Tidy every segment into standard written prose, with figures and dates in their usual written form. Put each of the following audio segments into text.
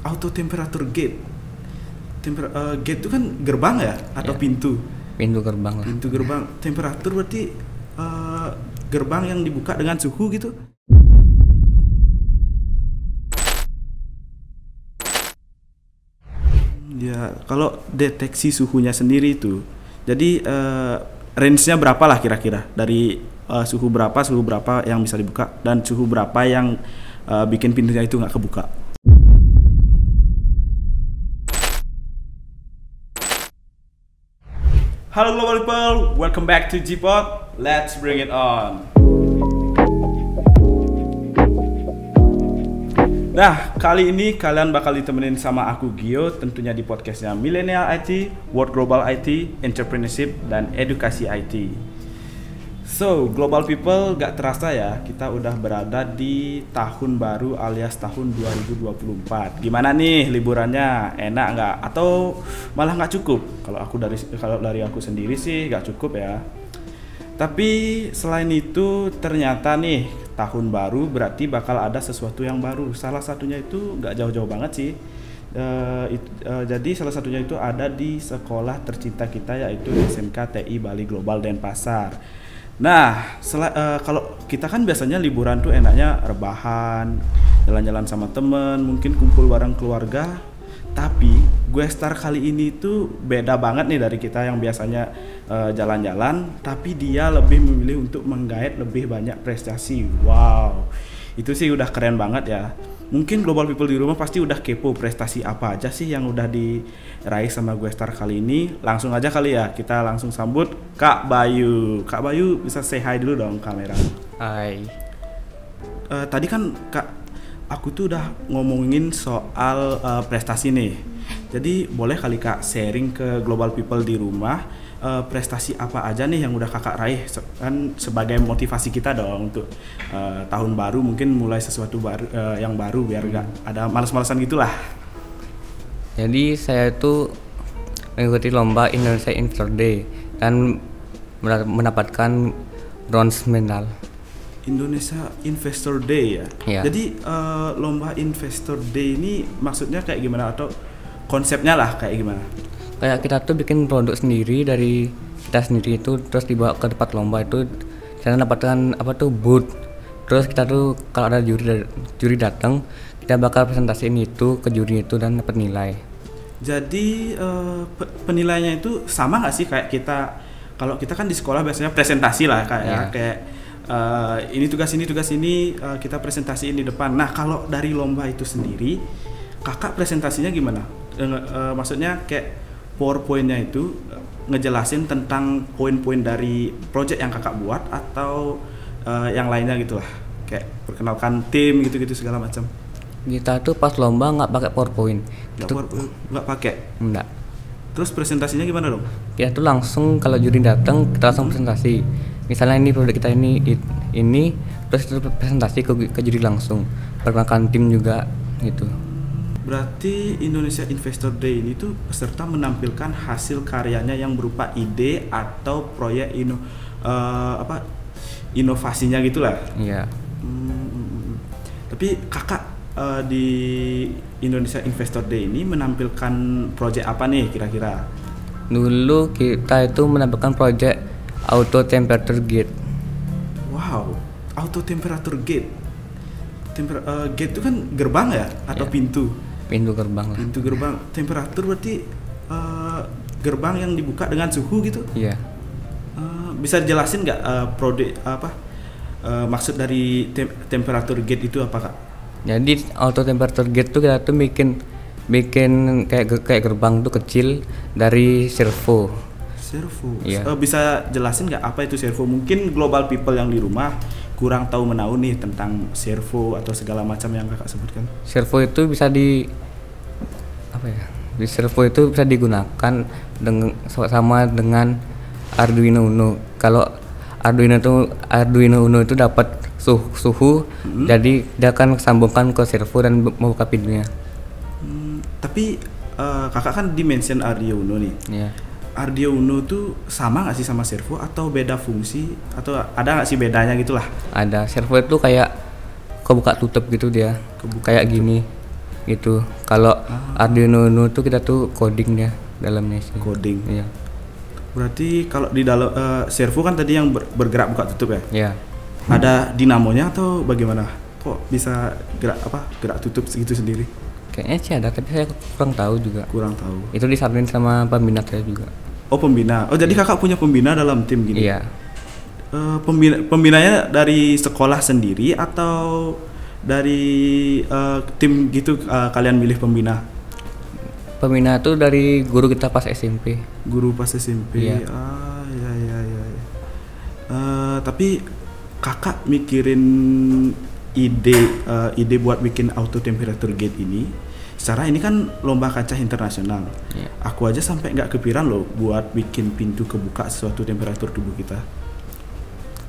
auto temperatur gate. Gate itu kan gerbang ya atau pintu? Pintu gerbang lah. Pintu gerbang. Temperatur berarti gerbang yang dibuka dengan suhu gitu? Ya, kalau deteksi suhunya sendiri itu, jadi range-nya berapa lah kira-kira dari suhu berapa yang bisa dibuka dan suhu berapa yang bikin pintunya itu nggak kebuka. Halo global people, welcome back to G-Pod. Let's bring it on. Nah, kali ini kalian bakal ditemenin sama aku Gio, tentunya di podcastnya Millennial IT, World Global IT, Entrepreneurship, dan Edukasi IT. So, global people, gak terasa ya, kita udah berada di tahun baru alias tahun 2024. Gimana nih liburannya? Enak nggak? Atau malah nggak cukup? Kalau dari aku sendiri sih nggak cukup ya. Tapi selain itu ternyata nih tahun baru berarti bakal ada sesuatu yang baru. Salah satunya itu nggak jauh-jauh banget sih. Jadi salah satunya itu ada di sekolah tercinta kita yaitu SMK TI Bali Global Denpasar. Nah, kalau kita kan biasanya liburan tuh enaknya rebahan, jalan-jalan sama temen, mungkin kumpul bareng keluarga. Tapi gue star kali ini tuh beda banget nih dari kita yang biasanya jalan-jalan, tapi dia lebih memilih untuk menggait lebih banyak prestasi. Wow, itu sih udah keren banget ya. Mungkin global people di rumah pasti udah kepo prestasi apa aja sih yang udah diraih sama gue star kali ini. Langsung aja kali ya, kita langsung sambut Kak Bayu. Kak Bayu bisa say hi dulu dong kamera. Hai. Tadi kan Kak, aku tuh udah ngomongin soal prestasi nih. Jadi boleh kali Kak sharing ke global people di rumah prestasi apa aja nih yang udah Kakak raih kan sebagai motivasi kita dong untuk tahun baru mungkin mulai sesuatu baru yang baru biar gak ada malas-malasan gitulah. Jadi saya itu mengikuti lomba Indonesia Investor Day dan mendapatkan bronze medal. Indonesia Investor Day ya. Iya. Jadi lomba Investor Day ini maksudnya kayak gimana atau konsepnya lah kayak gimana? Kayak kita tuh bikin produk sendiri dari kita sendiri itu terus dibawa ke tempat lomba itu dan dapatkan booth. Terus kita tuh kalau ada juri datang kita bakal presentasiin itu ke juri itu dan dapat nilai. Jadi penilaiannya itu sama nggak sih kayak kita kalau kita kan di sekolah biasanya presentasi lah kayak ini tugas ini kita presentasiin di depan. Nah kalau dari lomba itu sendiri kakak presentasinya gimana? Maksudnya kayak PowerPoint-nya itu ngejelasin tentang poin-poin dari project yang kakak buat atau yang lainnya gitulah, kayak perkenalkan tim gitu-gitu segala macam. Kita tuh pas lomba nggak pakai PowerPoint. Nggak pakai? Enggak. Terus presentasinya gimana dong? Kita tuh langsung kalau juri datang kita langsung presentasi. Misalnya ini produk kita ini terus itu presentasi ke juri langsung. Perkenalkan tim juga gitu. Berarti Indonesia Investor Day ini tuh peserta menampilkan hasil karyanya yang berupa ide atau proyek inovasinya gitulah. Iya. Tapi kakak di Indonesia Investor Day ini menampilkan proyek apa nih kira-kira? Dulu kita itu menampilkan proyek auto temperature gate. Wow, auto temperature gate. Gate itu kan gerbang ya atau pintu? Pintu gerbang lah. Pintu gerbang. Temperatur berarti gerbang yang dibuka dengan suhu gitu? Iya. Bisa dijelasin nggak maksud dari temperatur gate itu apa Kak? Jadi auto temperature gate tuh kita tuh bikin kayak gerbang tuh kecil dari servo. Servo. Iya. Bisa jelasin nggak apa itu servo? Mungkin global people yang di rumah kurang tahu menahu nih tentang servo atau segala macam yang kakak sebutkan. Servo itu bisa di servo itu bisa digunakan sama dengan Arduino Uno. Kalau Arduino Uno itu dapat suhu, jadi dia akan sambungkan ke servo dan membuka pintunya. Tapi kakak kan dimension Arduino nih. Iya. Arduino tuh sama nggak sih sama servo atau beda fungsi atau ada nggak sih bedanya gitulah? Ada. Servo itu kayak kebuka tutup gitu dia, kayak gini. gitu. Kalau Arduino Uno tuh kita tuh coding ya dalamnya sih. Coding. Iya. Berarti kalau di dalam servo kan tadi yang bergerak buka tutup ya? Iya. Ada dinamonya atau bagaimana? Kok bisa gerak tutup segitu sendiri? Kayaknya sih ada, tapi saya kurang tahu juga. Kurang tahu. Itu disatuin sama pembina saya juga. Oh, pembina. Oh, jadi kakak punya pembina dalam tim gini? Iya. Pembinanya dari sekolah sendiri atau dari tim gitu, kalian milih pembina? Pembina tuh dari guru kita pas SMP. Guru pas SMP. Iya. Ya. Tapi kakak mikirin ide buat bikin auto temperature gate ini. Secara ini kan lomba kancah internasional. Iya. Aku aja sampai nggak kepikiran loh buat bikin pintu kebuka sesuatu temperatur tubuh kita.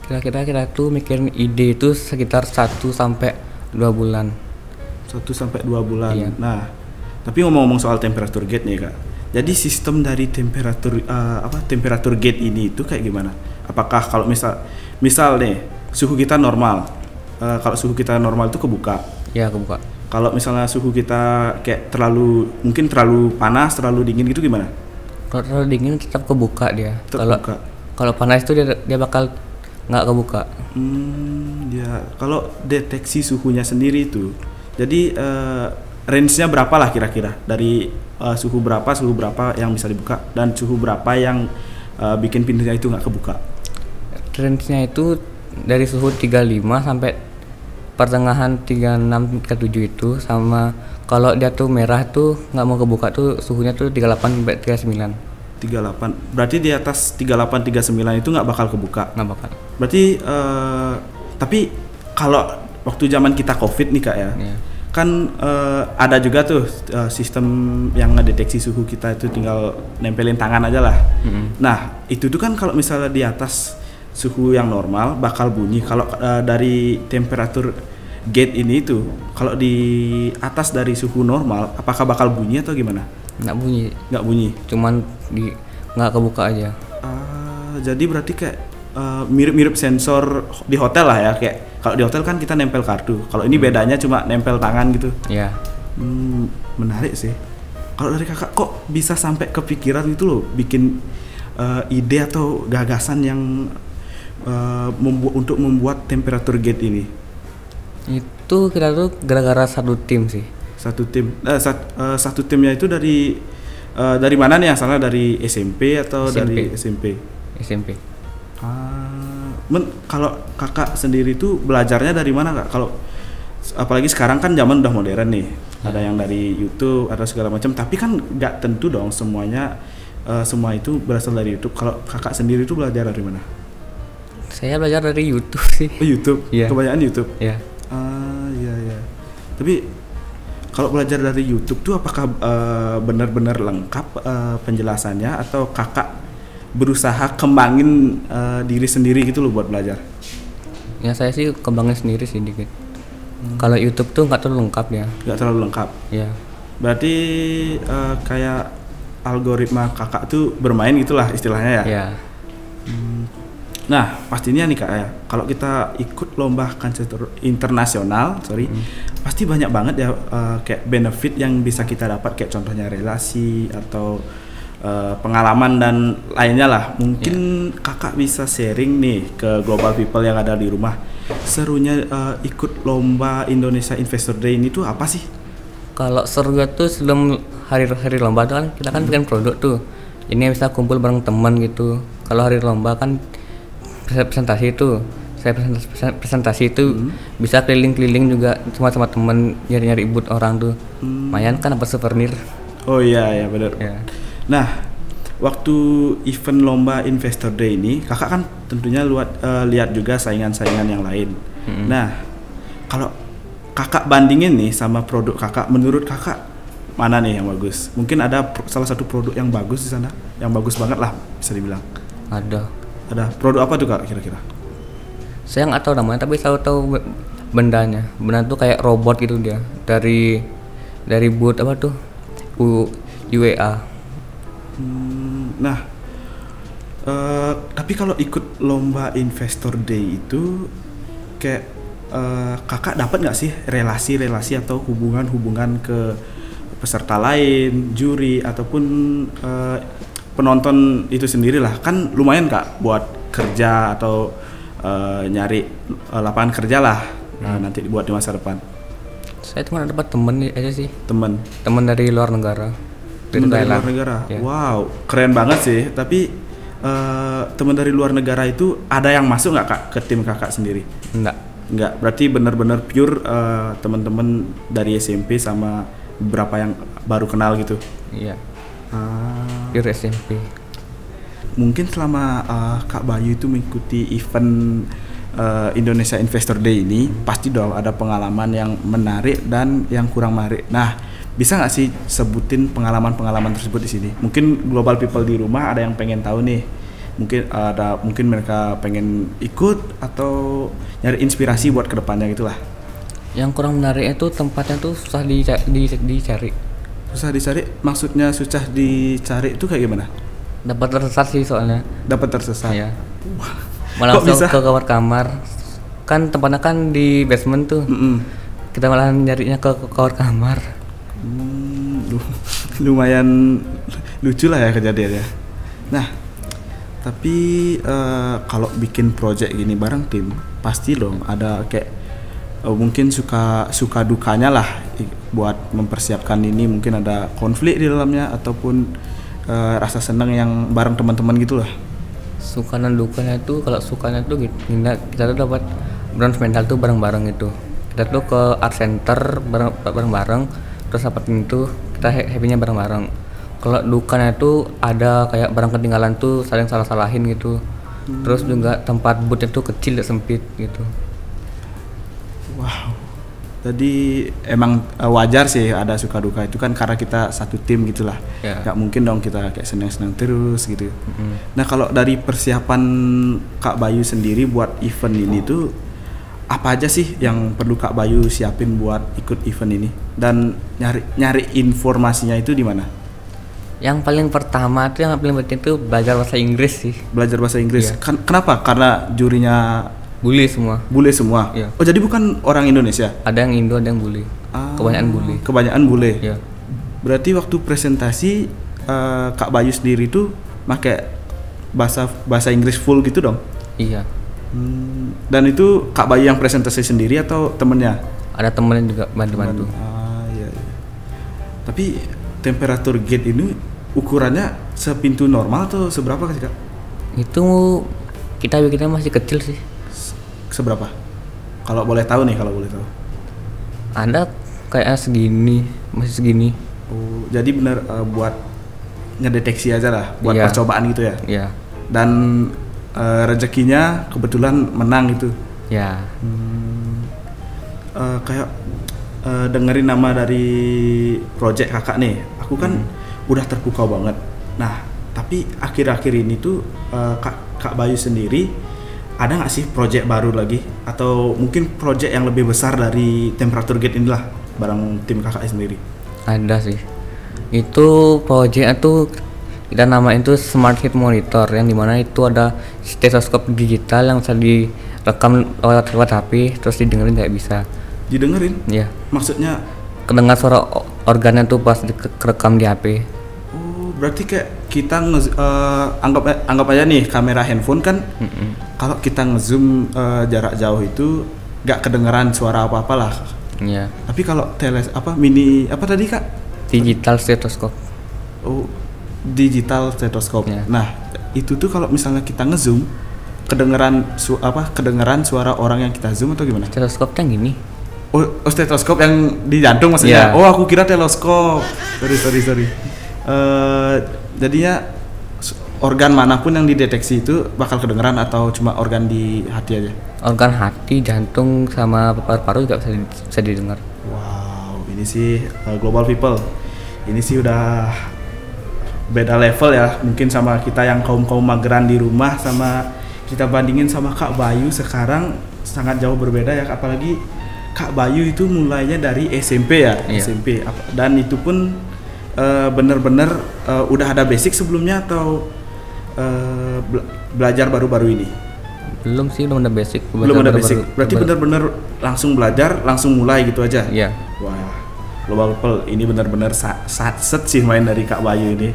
Kira-kira kita tuh mikirin ide itu sekitar 1 sampai 2 bulan. 1 sampai 2 bulan. Iya. Nah, tapi ngomong-ngomong soal temperatur gate nih kak. Jadi sistem dari temperatur gate ini itu kayak gimana? Apakah kalau misal nih suhu kita normal, kalau suhu kita normal itu kebuka. Ya, kebuka. Kalau misalnya suhu kita kayak mungkin terlalu panas, terlalu dingin gitu gimana? Kalau terlalu dingin tetap kebuka dia. Kebuka. Kalau panas itu dia bakal nggak kebuka. Ya. Kalau deteksi suhunya sendiri itu, jadi range-nya berapa lah kira-kira dari suhu berapa yang bisa dibuka dan suhu berapa yang bikin pintunya itu nggak kebuka? Range-nya itu dari suhu 35 sampai pertengahan 36 ke 7 itu, sama kalau dia tuh merah tuh nggak mau kebuka tuh suhunya tuh 38 sampai 39. 38. Berarti di atas 38 39 itu nggak bakal kebuka. Nggak bakal. Berarti tapi kalau waktu zaman kita Covid nih kak ya. Iya. Kan ada juga tuh sistem yang ngedeteksi suhu kita itu tinggal nempelin tangan aja lah. Nah itu tuh kan kalau misalnya di atas suhu yang normal bakal bunyi. Kalau dari temperatur gate ini itu kalau di atas dari suhu normal apakah bakal bunyi atau gimana? Nggak bunyi. Nggak bunyi. Cuman nggak kebuka aja. Jadi berarti kayak mirip-mirip sensor di hotel lah ya, kayak kalau di hotel kan kita nempel kartu. Kalau ini bedanya cuma nempel tangan gitu. Iya. Menarik sih. Kalau dari kakak kok bisa sampai kepikiran itu loh bikin ide atau gagasan yang untuk membuat temperatur gate ini? Itu kita tuh gara-gara satu tim sih. Satu timnya itu dari mana nih asalnya, dari SMP atau SMP. dari SMP? SMP. Kalau kakak sendiri tuh belajarnya dari mana kak? Kalau apalagi sekarang kan zaman udah modern nih, ada yang dari YouTube atau segala macam. Tapi kan nggak tentu dong semuanya semua itu berasal dari YouTube. Kalau kakak sendiri tuh belajar dari mana? Saya belajar dari YouTube sih. Oh, YouTube. Iya. Kebanyakan YouTube. Iya. Iya. Tapi kalau belajar dari YouTube tuh apakah benar-benar lengkap penjelasannya atau kakak berusaha kembangin diri sendiri gitu loh buat belajar? Ya saya sih kembangin sendiri sih dikit. Kalau YouTube tuh nggak terlalu lengkap ya. Nggak terlalu lengkap. Iya. Berarti kayak algoritma kakak tuh bermain gitulah istilahnya ya. Iya. Nah pastinya nih kak ya, kalau kita ikut lomba kancah internasional, pasti banyak banget ya kayak benefit yang bisa kita dapat, kayak contohnya relasi atau pengalaman dan lainnya lah. Mungkin kakak bisa sharing nih ke global people yang ada di rumah, serunya ikut lomba Indonesia Investor Day ini tuh apa sih? Kalau serunya tuh sebelum hari lomba tuh kan kita kan bikin produk tuh, ini bisa kumpul bareng teman gitu. Kalau hari lomba kan presentasi itu, presentasi itu bisa keliling-keliling juga sama teman, nyari-nyari booth orang tuh. Lumayan kan dapat souvenir. Oh iya benar. Ya. Nah waktu event lomba Investor Day ini kakak kan tentunya lihat juga saingan-saingan yang lain. Nah kalau kakak bandingin nih sama produk kakak, menurut kakak mana nih yang bagus? Mungkin ada salah satu produk yang bagus di sana, yang bagus banget lah bisa dibilang. Ada produk apa tuh kak kira-kira? Saya nggak tahu namanya, tapi saya tahu bendanya. Benda tuh kayak robot gitu dia, dari booth apa tuh UEA. Nah tapi kalau ikut lomba Investor Day itu kayak kakak dapat nggak sih relasi-relasi atau hubungan-hubungan ke peserta lain, juri ataupun penonton itu sendiri lah, kan lumayan kak buat kerja atau nyari lapangan kerja lah nanti buat di masa depan. Saya cuma dapat temen aja sih. Temen Dari luar negara. dari luar negara. Ya. Wow, keren banget sih. Tapi teman dari luar negara itu ada yang masuk nggak kak ke tim kakak sendiri? Enggak, berarti benar-benar pure teman-teman dari SMP sama beberapa yang baru kenal gitu. Iya. Pure SMP. Mungkin selama Kak Bayu itu mengikuti event Indonesia Investor Day ini, pasti dong ada pengalaman yang menarik dan yang kurang menarik. Nah, bisa nggak sih sebutin pengalaman-pengalaman tersebut di sini? Mungkin global people di rumah ada yang pengen tahu nih. Mungkin mereka pengen ikut atau nyari inspirasi buat kedepannya gitulah. Yang kurang menarik itu tempatnya tuh susah dicari. Susah dicari? Maksudnya susah dicari itu kayak gimana? Dapat tersesat sih soalnya. Dapat tersesat? Iya. Malah Kok bisa? ke kamar. Kan tempatnya kan di basement tuh. Kita malah nyarinya ke kamar. Lumayan lucu lah ya kejadiannya. Nah, tapi kalau bikin project gini bareng tim, pasti dong ada kayak mungkin suka dukanya lah buat mempersiapkan ini. Mungkin ada konflik di dalamnya ataupun rasa senang yang bareng teman-teman gitulah. Suka dan dukanya tuh, kalau sukanya tuh kita tuh dapat bronze medal tuh bareng-bareng itu. Kita tuh ke art center bareng-bareng, terus dapat itu kita happy-nya bareng-bareng. Kalau dukanya tuh ada kayak barang ketinggalan tuh saling salah-salahin gitu. Terus juga tempat bootnya tuh kecil dan sempit gitu. Wow. Jadi emang wajar sih ada suka duka itu kan karena kita satu tim gitulah. Gak mungkin dong kita kayak senang-senang terus gitu. Nah, kalau dari persiapan Kak Bayu sendiri buat event ini tuh apa aja sih yang perlu Kak Bayu siapin buat ikut event ini? Dan nyari informasinya itu di mana? Yang paling pertama tuh yang paling penting tuh belajar bahasa Inggris sih. Belajar bahasa Inggris. Kenapa? Karena jurinya bule semua. Iya. Oh, jadi bukan orang Indonesia? Ada yang Indo, ada yang bule. Kebanyakan bule. Iya. Berarti waktu presentasi Kak Bayu sendiri tuh pakai bahasa Inggris full gitu dong? Iya. Dan itu Kak Bayu yang presentasi sendiri atau temennya? Ada temennya juga bantu-bantu. Iya. Tapi temperatur gate ini ukurannya sepintu normal atau seberapa sih Kak? Itu kita bikinnya masih kecil sih. Seberapa? Kalau boleh tahu. Ada kayak masih segini. Oh, jadi benar buat ngedeteksi aja lah, buat percobaan gitu ya? Iya. Dan rezekinya kebetulan menang gitu? Ya. Kayak dengerin nama dari project kakak nih, aku kan udah terpukau banget. Nah, tapi akhir-akhir ini tuh Kak Bayu sendiri ada nggak sih project baru lagi atau mungkin project yang lebih besar dari temperatur gate inilah bareng tim kakak sendiri? Ada sih. Itu project itu kita namain itu Smart Heat Monitor, yang dimana itu ada stetoskop digital yang bisa direkam lewat HP terus didengerin kayak bisa. Didengerin? Iya. Maksudnya? Kedengar suara organnya tuh pas direkam di HP. Berarti kayak kita anggap aja nih kamera handphone kan, kalau kita ngezoom jarak jauh itu nggak kedengeran suara apa-apa lah. Iya. Tapi kalau mini apa tadi Kak? Digital stetoskop. Oh, digital stetoskop. Ya. Nah, itu tuh kalau misalnya kita ngezoom kedengeran suara orang yang kita zoom atau gimana? Stetoskop yang gini. Oh, stetoskop yang di jantung maksudnya? Yeah. Oh, aku kira teleskop. Sorry. Jadinya organ manapun yang dideteksi itu bakal kedengeran atau cuma organ di hati aja? Organ hati, jantung, sama paru-paru juga bisa didengar. Wow, ini sih global people. Ini sih udah beda level ya. Mungkin sama kita yang kaum mageran di rumah, sama kita bandingin sama Kak Bayu sekarang sangat jauh berbeda ya. Apalagi Kak Bayu itu mulainya dari SMP ya, iya. SMP. Dan itu pun bener-bener udah ada basic sebelumnya atau belajar baru-baru ini? Belum sih, belum ada basic. Belum ada basic. Berarti benar-benar langsung belajar, langsung mulai gitu aja. Iya. Wah, Global People ini benar-benar satset sih main dari Kak Bayu ini.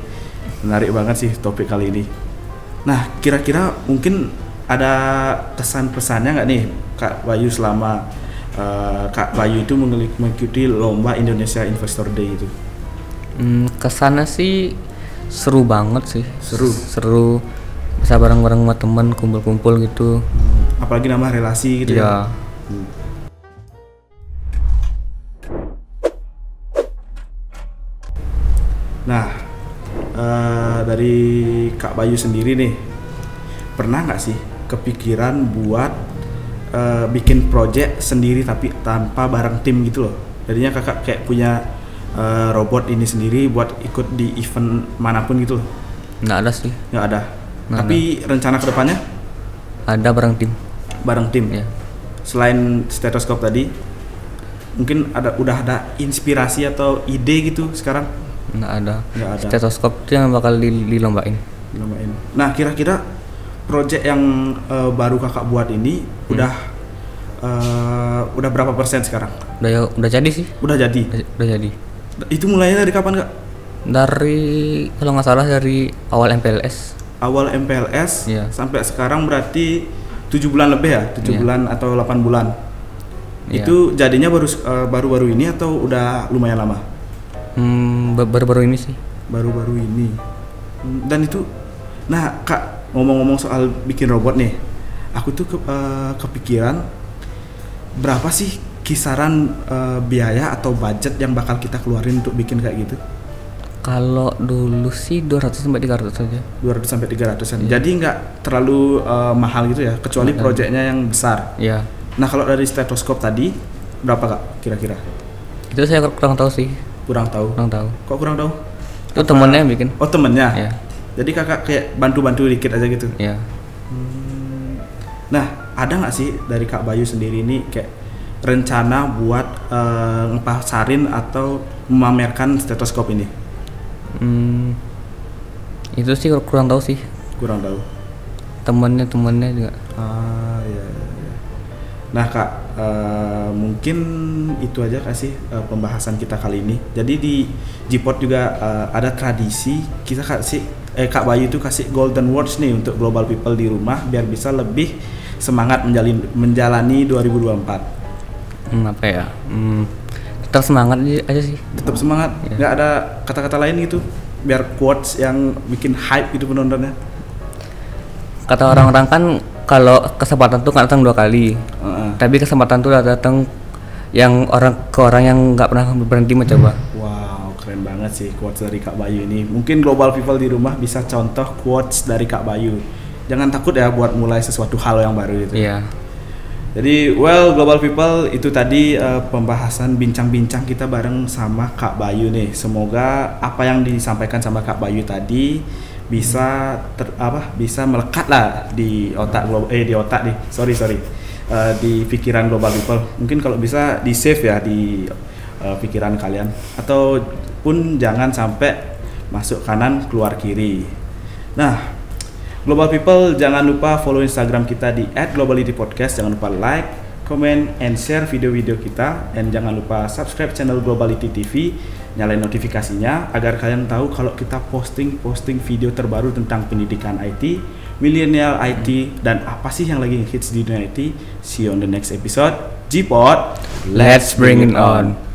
Menarik banget sih topik kali ini. Nah, kira-kira mungkin ada kesan-pesannya nggak nih Kak Bayu selama Kak Bayu itu mengikuti lomba Indonesia Investor Day itu? Kesannya sih seru banget sih. Seru. Bisa bareng-bareng sama teman, kumpul-kumpul gitu. Apalagi nambah relasi gitu ya. Nah, dari Kak Bayu sendiri nih, pernah nggak sih kepikiran buat bikin project sendiri tapi tanpa bareng tim gitu loh? Jadinya kakak kayak punya robot ini sendiri buat ikut di event manapun gitu loh? Nggak ada sih. Nggak ada. Tapi rencana kedepannya? Ada bareng tim. Bareng tim. Ya. Selain stetoskop tadi, mungkin udah ada inspirasi atau ide gitu sekarang? Nggak ada. Stetoskop itu yang bakal dilombain. Nah, kira-kira project yang baru kakak buat ini udah berapa persen sekarang? Udah jadi sih. Udah jadi. Itu mulainya dari kapan kak? Dari kalau nggak salah dari awal MPLS. Awal MPLS Iya. Sampai sekarang berarti 7 bulan lebih ya? 7 bulan atau 8 bulan. Iya. Itu jadinya baru-baru ini atau udah lumayan lama? Baru-baru ini sih. Baru-baru ini. Dan itu, nah kak, ngomong-ngomong soal bikin robot nih, aku tuh kepikiran berapa sih kisaran biaya atau budget yang bakal kita keluarin untuk bikin kayak gitu? Kalau dulu sih 200 sampai 300 saja. 200 sampai 300-an. Jadi nggak terlalu mahal gitu ya, kecuali proyeknya yang besar. Iya. Nah, kalau dari stetoskop tadi berapa kak kira-kira? Itu saya kurang tahu sih. Kurang tahu. Kok kurang tahu? Itu temennya yang bikin. Oh, temennya. Iya. Jadi kakak kayak bantu-bantu dikit aja gitu. Iya. Nah, ada nggak sih dari Kak Bayu sendiri ini kayak rencana buat ngepasarin atau memamerkan stetoskop ini? Itu sih kurang tahu sih. Kurang tahu. Temennya juga. Iya. Nah kak, mungkin itu aja kasih pembahasan kita kali ini. Jadi di Gpod juga ada tradisi kita kasih Kak Bayu itu kasih golden words nih untuk global people di rumah biar bisa lebih semangat menjalani 2024. Apa ya? Tetap semangat aja sih. Tetap semangat. Nggak ada kata-kata lain gitu biar quotes yang bikin hype gitu penontonnya. Kata orang-orang kan kalau kesempatan tuh nggak datang 2 kali, tapi kesempatan tuh datang yang orang yang nggak pernah berhenti mencoba. Wow, keren banget sih quotes dari Kak Bayu ini. Mungkin global people di rumah bisa contoh quotes dari Kak Bayu. Jangan takut ya buat mulai sesuatu hal yang baru gitu. Iya. Jadi global people itu tadi pembahasan bincang-bincang kita bareng sama Kak Bayu nih. Semoga apa yang disampaikan sama Kak Bayu tadi bisa bisa melekat lah di otak di pikiran global people. Mungkin kalau bisa di save ya di pikiran kalian, atau pun jangan sampai masuk kanan keluar kiri. Nah, global people jangan lupa follow Instagram kita di @globalitypodcast. Jangan lupa like, comment, and share video-video kita, dan jangan lupa subscribe channel Globality TV. Nyalain notifikasinya agar kalian tahu kalau kita posting video terbaru tentang pendidikan IT, millennial IT, dan apa sih yang lagi hits di dunia IT. See you on the next episode. Gpod, Let's bring it on.